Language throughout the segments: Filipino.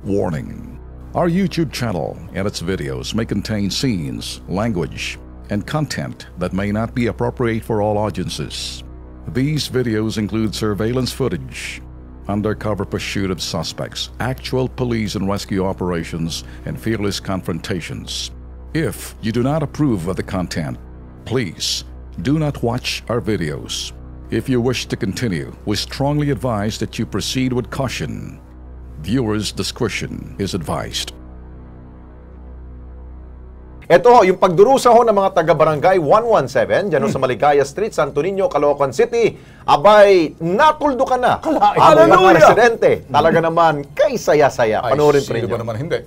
Warning: our YouTube channel and its videos may contain scenes, language, and content that may not be appropriate for all audiences. These videos include surveillance footage, undercover pursuit of suspects, actual police and rescue operations, and fearless confrontations. If you do not approve of the content, please do not watch our videos. If you wish to continue, we strongly advise that you proceed with caution. Viewers' discretion is advised. Ito, yung pagdurusa ho ng mga taga-barangay 117, dyan sa Maligaya Street, Santo Niño, Caloocan City, abay, natuldo ka na. Ang mga residente. Talaga naman, kay saya-saya. Panoorin pa rin ba naman hindi?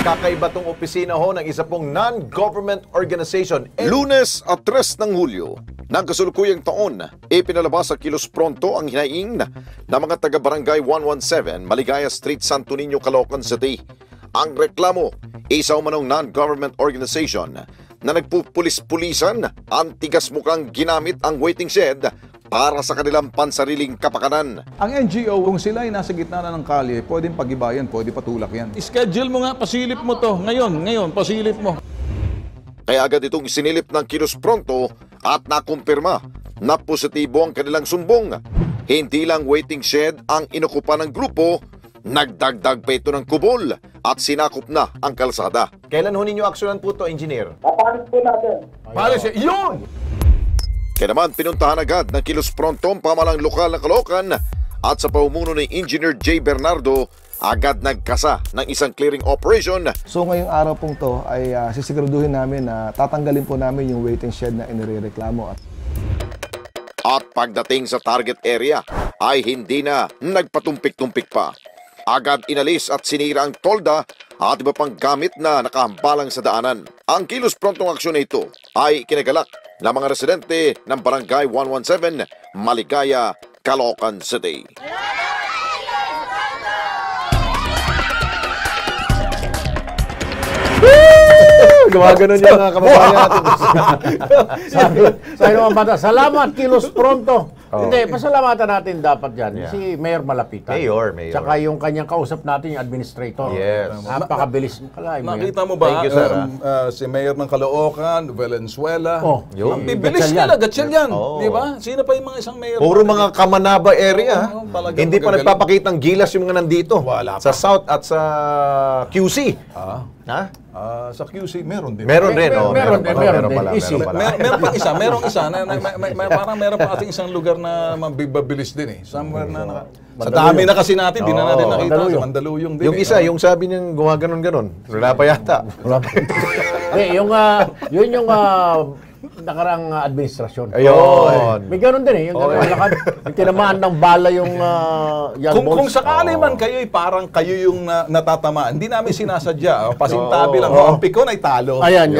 Kakaiba tong opisina ho ng isa pong non-government organization. Lunes at 3 ng Hulyo, ng kasulukuyang taon, ipinalabas sa Kilos Pronto ang hinaing ng mga taga-barangay 117, Maligaya Street, Santo Niño, Caloocan City. Ang reklamo, isa umanong non-government organization na nagpupulis-pulisan ang tigas mukhang ginamit ang waiting shed para sa kanilang pansariling kapakanan. Ang NGO, kung sila ay nasa gitna na ng kalye, pwedeng pagibayan, pwede patulak yan. Schedule mo nga, pasilip mo to. Ngayon, pasilip mo. Kaya agad itong sinilip ng Kilos Pronto at nakumpirma na positibo ang kanilang sumbong. Hindi lang waiting shed ang inukupa ng grupo, nagdagdag pa ito ng kubol at sinakop na ang kalsada. Kailan ho ninyo aksyonan po to, engineer? Papalit po natin. Palis, yun! Kaya naman pinuntahan agad ng Kilos Pronto ang pamalang lokal na Caloocan at sa paumuno ni Engineer J. Bernardo, agad nagkasa ng isang clearing operation. So ngayong araw pong to ay sisiguraduhin namin na tatanggalin po namin yung waiting shed na inireklamo. At pagdating sa target area ay hindi na nagpatumpik-tumpik pa. Agad inalis at sinira ang tolda at iba pang gamit na nakahambalang sa daanan. Ang Kilos Prontong aksyon na ito ay kinagalak ng mga residente ng Barangay 117, Maligaya, Caloocan City. Gumaganon yung mga kababayan natin. Sabi naman bata, salamat Kilos Pronto. Hindi, pasalamatan natin dapat yan. Si Mayor Malapitan. Mayor. Tsaka yung kanyang kausap natin, yung administrator. Yes. Napakabilis. Nakita mo ba, Thank you, sir, si Mayor ng Caloocan, Valenzuela, yun. ang bibilis nila, gatsyal yan. Di ba? Sino pa yung mga isang mayor? Puro mga Kamanaba area. Talagang Hindi pa magagaling. nagpapakitang gilas yung mga nandito. Wala pa. Sa South at sa QC. Ha? Sa QC, meron din. Meron rin. Meron din. Easy. Meron pang isa, merong isa. Parang meron pa ating isang lugar na mabibabilis din eh. Somewhere na sa dami na kasi natin, di na natin nakita. Sa Mandaluyong din. Yung isa, yung sabi niyang gumaganon-ganon. Wala pa yata. Yun yung nakarang administrasyon. Ayun. May ganun din eh. Yung tinamaan ng bala yung Kung sakali man kayo, parang kayo yung natatamaan, hindi namin sinasadya. Pasintabi lang. Ang pikon ay talo. Ayan.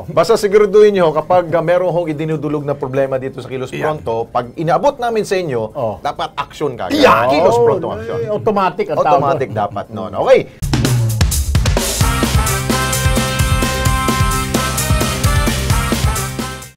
Basta siguraduhin nyo, kapag meron hong idinudulog na problema dito sa Kilos Pronto, pag inaabot namin sa inyo, dapat action ka. Kilos Pronto action. Automatic ang tawag. Automatic dapat noon. Okay.